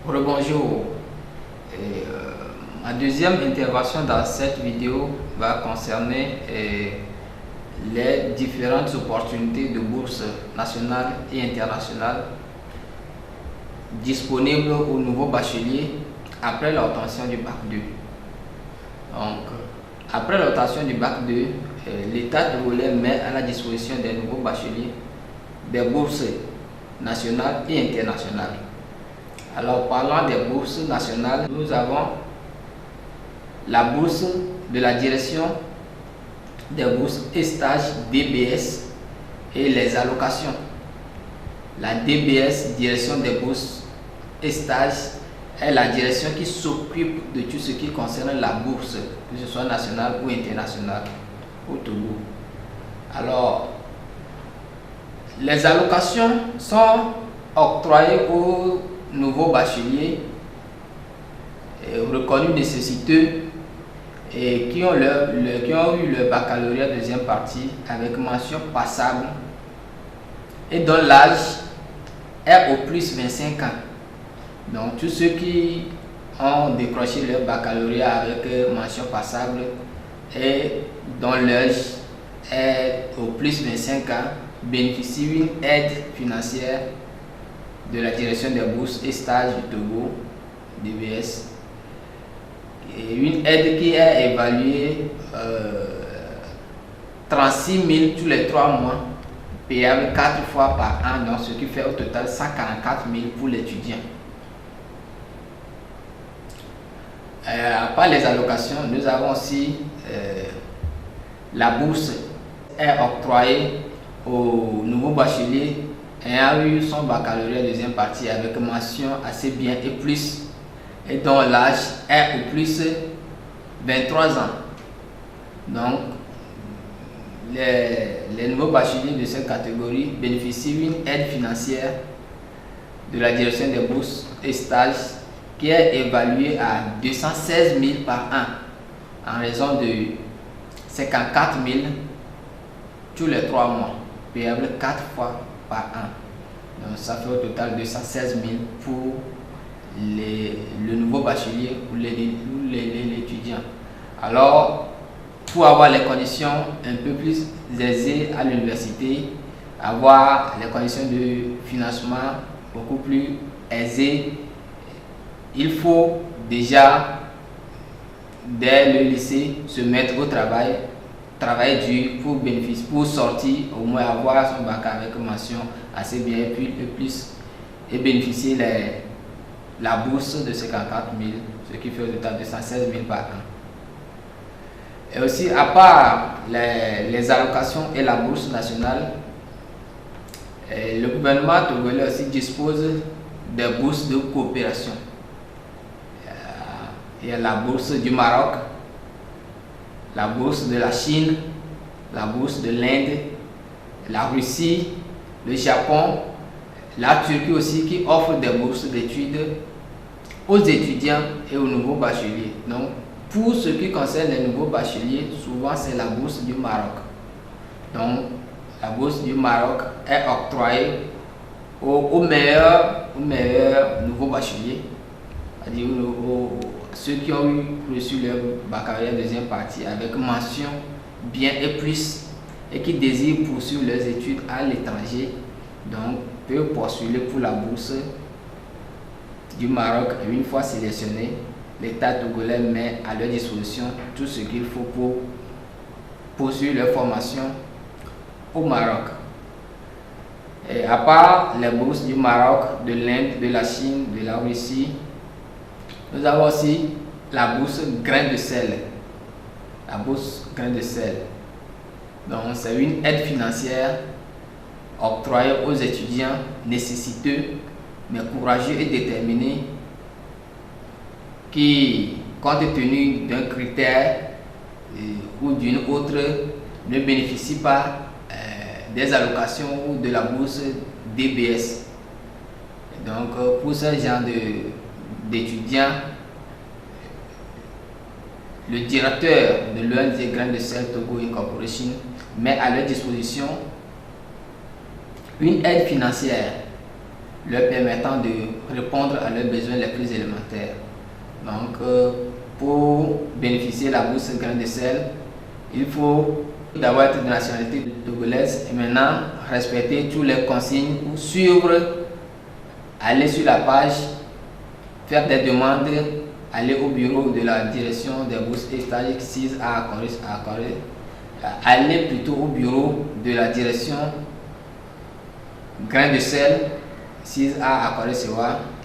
Rebonjour. Ma deuxième intervention dans cette vidéo va concerner les différentes opportunités de bourse nationale et internationale disponibles aux nouveaux bacheliers après l'obtention du bac 2. Donc, après l'obtention du bac 2, l'État togolais met à la disposition des nouveaux bacheliers des bourses nationales et internationales. Alors, parlant des bourses nationales, nous avons la bourse de la direction des bourses et stages DBS et les allocations. La DBS, direction des bourses et stages, est la direction qui s'occupe de tout ce qui concerne la bourse, que ce soit nationale ou internationale au Togo. Alors, les allocations sont octroyées aux nouveaux bacheliers reconnus nécessiteux et qui ont eu le baccalauréat deuxième partie avec mention passable et dont l'âge est au plus 25 ans. Donc tous ceux qui ont décroché leur baccalauréat avec mention passable et dont l'âge est au plus 25 ans bénéficient d'une aide financière de la direction des bourses et stages du Togo, DBS, et une aide qui est évaluée 36 000 tous les 3 mois, payable 4 fois par an, donc ce qui fait au total 144 000 pour l'étudiant. À part les allocations, nous avons aussi la bourse est octroyée aux nouveaux bacheliers ayant eu son baccalauréat deuxième partie avec mention assez bien et plus, et dont l'âge est au plus 23 ans. Donc, les nouveaux bacheliers de cette catégorie bénéficient d'une aide financière de la direction des bourses et stages qui est évaluée à 216 000 par an en raison de 54 000 tous les 3 mois, payable 4 fois par an. Donc ça fait au total 216 000 pour le nouveau bachelier ou l'étudiant. Alors, pour avoir les conditions un peu plus aisées à l'université, avoir les conditions de financement beaucoup plus aisées, il faut déjà, dès le lycée, se mettre au travail, travailler dur pour sortir, au moins avoir son bac avec mention assez bien et bénéficier la bourse de 54 000, ce qui fait au total 216 000 par an. Et aussi, à part les allocations et la bourse nationale, le gouvernement togolais aussi dispose des bourses de coopération. Il y a la bourse du Maroc, la bourse de la Chine, la bourse de l'Inde, la Russie, le Japon, la Turquie aussi, qui offre des bourses d'études aux étudiants et aux nouveaux bacheliers. Donc, pour ce qui concerne les nouveaux bacheliers, souvent c'est la bourse du Maroc. Donc, la bourse du Maroc est octroyée aux meilleurs nouveaux bacheliers, c'est-à-dire ceux qui ont reçu leur baccalauréat deuxième partie avec mention bien et plus et qui désirent poursuivre leurs études à l'étranger, donc peuvent postuler pour la bourse du Maroc. Et une fois sélectionnés, l'État togolais met à leur disposition tout ce qu'il faut pour poursuivre leur formation au Maroc. Et à part les bourses du Maroc, de l'Inde, de la Chine, de la Russie, nous avons aussi la bourse grain de sel. La bourse grain de sel. Donc, c'est une aide financière octroyée aux étudiants nécessiteux, mais courageux et déterminés, qui, compte tenu d'un critère ou d'une autre, ne bénéficient pas des allocations ou de la bourse DBS. Donc, pour ce genre d'étudiants, le directeur de l'ONG Grain de Sel Togo Incorporation met à leur disposition une aide financière leur permettant de répondre à leurs besoins les plus élémentaires. Donc, pour bénéficier de la bourse grain de sel, il faut d'abord être de nationalité togolaise et maintenant respecter toutes les consignes pour suivre, aller sur la page, faire des demandes, aller au bureau de la direction des bourses et stages CIS à Corée, aller plutôt au bureau de la direction grain de sel CIS à Corée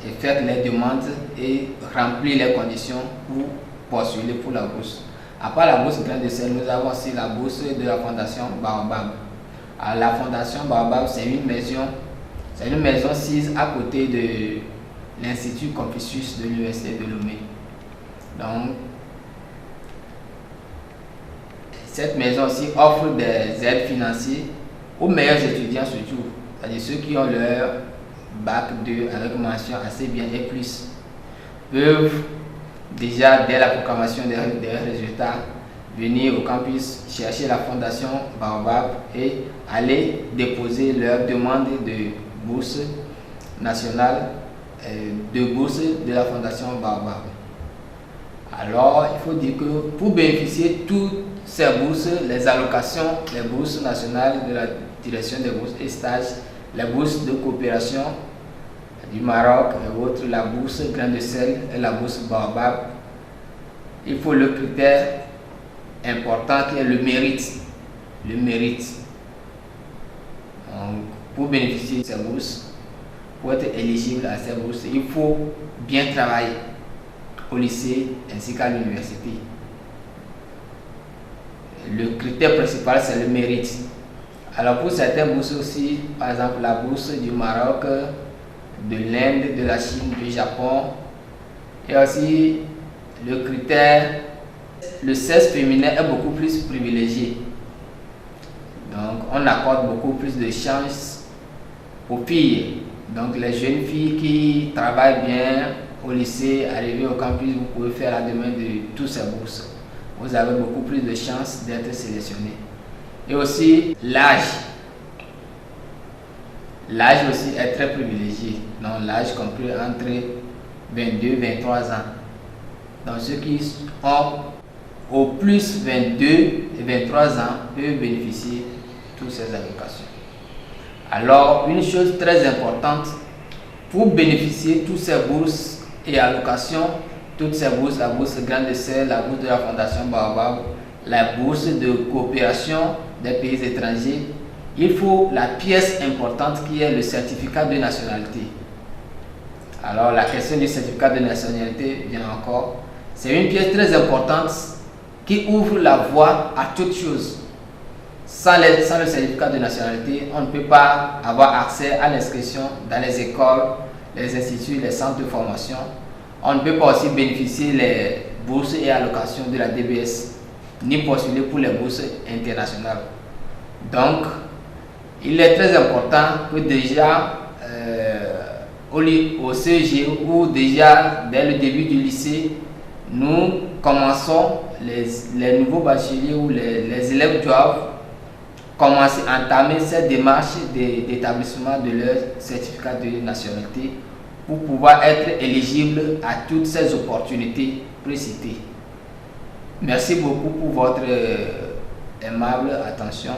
et faire les demandes et remplir les conditions pour postuler pour la bourse. À part la bourse grain de sel, nous avons aussi la bourse de la fondation Baobab. Alors, la fondation Baobab, c'est une maison CIS à côté de l'Institut Confucius de l'Université de Lomé. Donc, cette maison aussi offre des aides financières aux meilleurs étudiants surtout, c'est-à-dire ceux qui ont leur bac 2 avec mention assez bien et plus, peuvent déjà dès la proclamation des résultats venir au campus chercher la fondation Baobab et aller déposer leur demande de bourse nationale, de bourse de la fondation Baobab. Alors, il faut dire que pour bénéficier de toutes ces bourses, les allocations, les bourses nationales de la direction des bourses et stages, les bourses de coopération du Maroc et autres, la bourse grain de sel et la bourse Baobab, il faut le critère important qui est le mérite. Le mérite. Donc, pour bénéficier de ces bourses, pour être éligible à ces bourses, il faut bien travailler au lycée ainsi qu'à l'université. Le critère principal, c'est le mérite. Alors pour certaines bourses aussi, par exemple la bourse du Maroc, de l'Inde, de la Chine, du Japon, et aussi le critère, le sexe féminin est beaucoup plus privilégié. Donc on accorde beaucoup plus de chances aux filles. Donc les jeunes filles qui travaillent bien au lycée, arrivées au campus, vous pouvez faire la demande de toutes ces bourses. Vous avez beaucoup plus de chances d'être sélectionné. Et aussi l'âge. L'âge aussi est très privilégié. Donc l'âge compris entre 22 et 23 ans. Donc ceux qui ont au plus 22 et 23 ans peuvent bénéficier de toutes ces allocations. Alors une chose très importante, pour bénéficier de toutes ces bourses et allocations, toutes ces bourses, la bourse grain de sel, la bourse de la fondation Baobab, la bourse de coopération des pays étrangers, il faut la pièce importante qui est le certificat de nationalité. Alors la question du certificat de nationalité vient encore. C'est une pièce très importante qui ouvre la voie à toute chose. Sans le certificat de nationalité, on ne peut pas avoir accès à l'inscription dans les écoles, les instituts, les centres de formation. On ne peut pas aussi bénéficier des bourses et allocations de la DBS, ni postuler pour les bourses internationales. Donc, il est très important que déjà au CEG ou déjà dès le début du lycée, nous commençons, les nouveaux bacheliers ou les élèves doivent commencer à entamer cette démarche d'établissement de leur certificat de nationalité pour pouvoir être éligible à toutes ces opportunités précitées. Merci beaucoup pour votre aimable attention.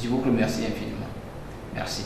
Je vous remercie infiniment. Merci.